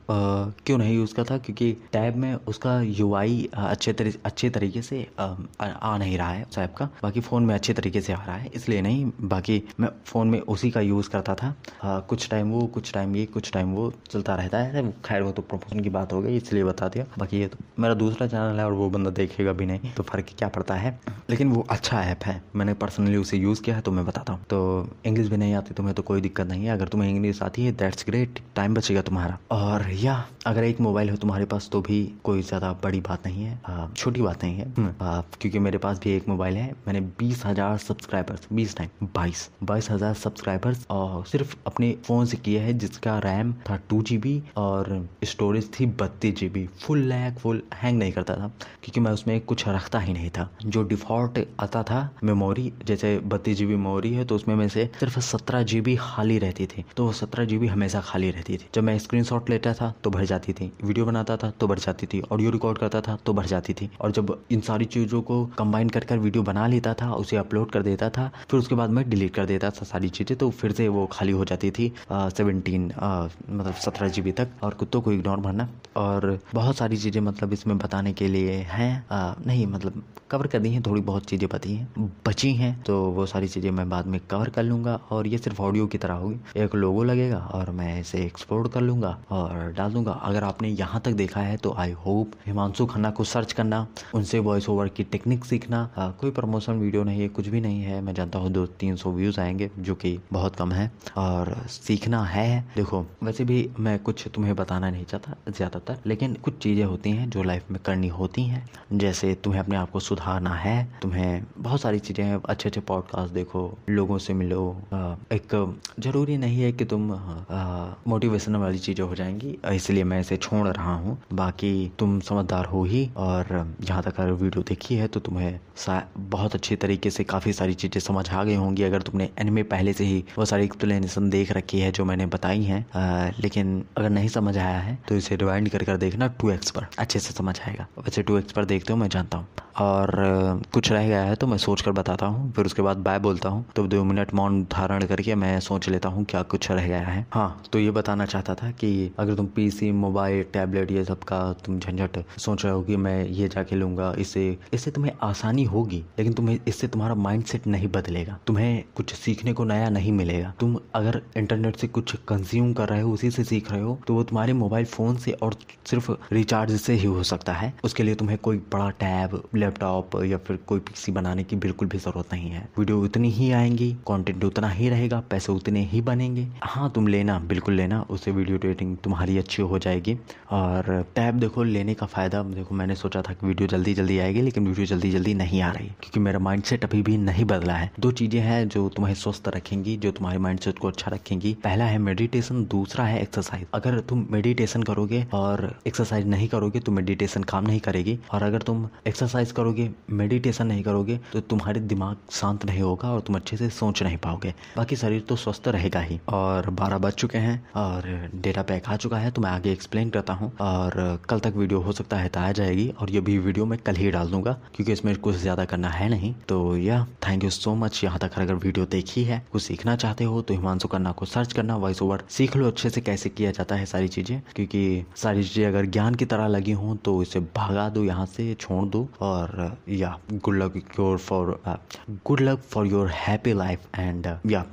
क्यों नहीं यूज़ करता? क्योंकि टैब में उसका यूआई अच्छे तरीके से आ नहीं रहा है उस ऐप का। बाकी फ़ोन में अच्छे तरीके से आ रहा है, इसलिए नहीं। बाकी मैं फ़ोन में उसी का यूज़ करता था। कुछ टाइम वो, कुछ टाइम ये, कुछ टाइम वो चलता रहता है। खैर, वो तो प्रमोशन की बात हो गई, इसलिए बता दिया। बाकी ये तो मेरा दूसरा चैनल है और वो बंदा देखेगा भी नहीं, तो फ़र्क क्या पड़ता है। लेकिन वो अच्छा ऐप है, मैंने पर्सनली उसे यूज़ किया है, तो मैं बताता हूँ। तो इंग्लिश भी नहीं आती तुम्हें तो कोई दिक्कत नहीं है। अगर तुम्हें इंग्लिश आती है दैट्स ग्रेट, टाइम बचेगा तुम्हारा। और या अगर एक मोबाइल हो तुम्हारे पास तो भी कोई ज़्यादा बड़ी बात नहीं है, छोटी बात नहीं है। क्योंकि मेरे पास भी एक मोबाइल है। मैंने 20,000 सब्सक्राइबर्स, 22,000 सब्सक्राइबर्स और सिर्फ अपने फ़ोन से किए हैं, जिसका रैम था 2 GB और स्टोरेज थी 32 GB। फुल हैंग नहीं करता था क्योंकि मैं उसमें कुछ रखता ही नहीं था। जो डिफ़ॉल्ट आता था मेमोरी, जैसे 32 GB मेमोरी है तो उसमें में से सिर्फ 17 GB खाली रहती थी। तो 17 GB हमेशा खाली रहती थी। जब मैं स्क्रीनशॉट लेता था तो भर जाती थी, वीडियो बनाता था तो भर जाती थी, ऑडियो रिकॉर्ड करता था तो भर जाती थी। और जब इन सारी चीज़ों को कंबाइन कर वीडियो बना लेता था, उसे अपलोड कर देता था, फिर उसके बाद मैं डिलीट कर देता था सारी चीज़ें, तो फिर से वो खाली हो जाती थी 17 GB तक। और कुत्तों को इग्नोर भरना। और बहुत सारी चीज़ें मतलब इसमें बताने के लिए हैं, नहीं मतलब कवर कर दी हैं, थोड़ी बहुत चीज़ें बची हैं, तो वो सारी चीज़ें मैं बाद में कवर कर लूँगा। और ये सिर्फ ऑडियो की तरह होगी, एक लोगो लगेगा और मैं इसे एक्सपोर्ट कर लूँगा और डाल दूँगा। अगर आपने यहाँ तक देखा है तो आई होप हिमांशु खन्ना को सर्च करना, उनसे वॉइस ओवर की टेक्निक सीखना। कोई प्रमोशन वीडियो नहीं है, कुछ भी नहीं है। मैं जानता हूँ 200-300 व्यूज़ आएंगे, जो कि बहुत कम है, और सीखना है। देखो, वैसे भी मैं कुछ तुम्हें बताना नहीं चाहता ज़्यादातर, लेकिन कुछ चीज़ें होती हैं जो लाइफ में करनी होती हैं। जैसे तुम्हें अपने आप को सुधारना है, तुम्हें बहुत सारी चीज़ें हैं, अच्छे पॉडकास्ट देखो, लोगों से मिलो। एक ज़रूरी नहीं है कि तुम तुम मोटिवेशनल वाली चीज़ें हो जाएंगी, इसलिए मैं इसे छोड़ रहा हूँ। बाकी तुम समझदार हो ही, और जहाँ तक अगर वीडियो देखी है तो तुम्हें बहुत अच्छी तरीके से काफ़ी सारी चीज़ें समझ आ गई होंगी, अगर तुमने एनिमे पहले से ही वो सारी एक्सप्लेनेशन देख रखी है जो मैंने बताई हैं। लेकिन अगर नहीं समझ आया है तो इसे रिवाइंड कर देखना 2x पर, अच्छे से समझ आएगा। वैसे 2x पर देखते हो मैं जानता हूँ। और कुछ रह गया है तो मैं सोच कर बताता हूँ, फिर उसके बाद बाय बोलता हूँ। तो 2 मिनट मौन धारण करके मैं सोच लेता हूँ क्या कुछ रह गया है। हाँ, तो ये बताना चाहता था कि अगर तुम पीसी, मोबाइल, टैबलेट ये सब का तुम झंझट सोच रहे हो कि मैं ये जाके लूँगा, इससे तुम्हें आसानी होगी, लेकिन तुम्हें इससे तुम्हारा माइंडसेट नहीं बदलेगा, तुम्हें कुछ सीखने को नया नहीं मिलेगा। तुम अगर इंटरनेट से कुछ कंज्यूम कर रहे हो, उसी से सीख रहे हो, तो वो तुम्हारे मोबाइल फ़ोन से और सिर्फ रिचार्ज से ही हो सकता है। उसके लिए तुम्हें कोई बड़ा टैब, लैपटॉप या फिर कोई पीसी बनाने की बिल्कुल भी ज़रूरत नहीं है। वीडियो उतनी ही आएंगी, कंटेंट उतना ही रहेगा, पैसे उतने ही बनेंगे। हाँ, तुम लेना, बिल्कुल लेना, उससे वीडियो एडिटिंग तुम्हारी अच्छी हो जाएगी। और टैब देखो, लेने का फ़ायदा देखो, मैंने सोचा था कि वीडियो जल्दी जल्दी आएगी, लेकिन वीडियो जल्दी जल्दी नहीं आ रही क्योंकि मेरा माइंडसेट अभी भी नहीं बदला है। 2 चीज़ें हैं जो तुम्हें स्वस्थ रखेंगी, जो तुम्हारे माइंडसेट को अच्छा रखेंगी। पहला है मेडिटेशन, दूसरा है एक्सरसाइज। अगर तुम मेडिटेशन करोगे और एक्सरसाइज नहीं करोगे तो मेडिटेशन काम नहीं करेगी, और अगर तुम एक्सरसाइज करोगे, मेडिटेशन नहीं करोगे तो तुम्हारे दिमाग शांत नहीं होगा और तुम अच्छे से सोच नहीं पाओगे। बाकी शरीर तो स्वस्थ रहेगा ही। और 12 बज चुके हैं और डेटा पैक आ चुका है, तो मैं आगे एक्सप्लेन करता हूँ। और कल तक वीडियो हो सकता है तो आ जाएगी, और ये भी वीडियो मैं कल ही डाल दूंगा क्योंकि इसमें कुछ ज़्यादा करना है नहीं। तो या थैंक यू सो मच। यहाँ तक अगर वीडियो देखी है, कुछ सीखना चाहते हो तो हिमांशु खन्ना को सर्च करना, वॉइस ओवर सीख लो अच्छे से कैसे किया जाता है सारी चीज़ें, क्योंकि सारी चीज़ें अगर ज्ञान की तरह लगी हों तो इसे भगा दो, यहाँ से छोड़ दो। और या good luck for your happy life and या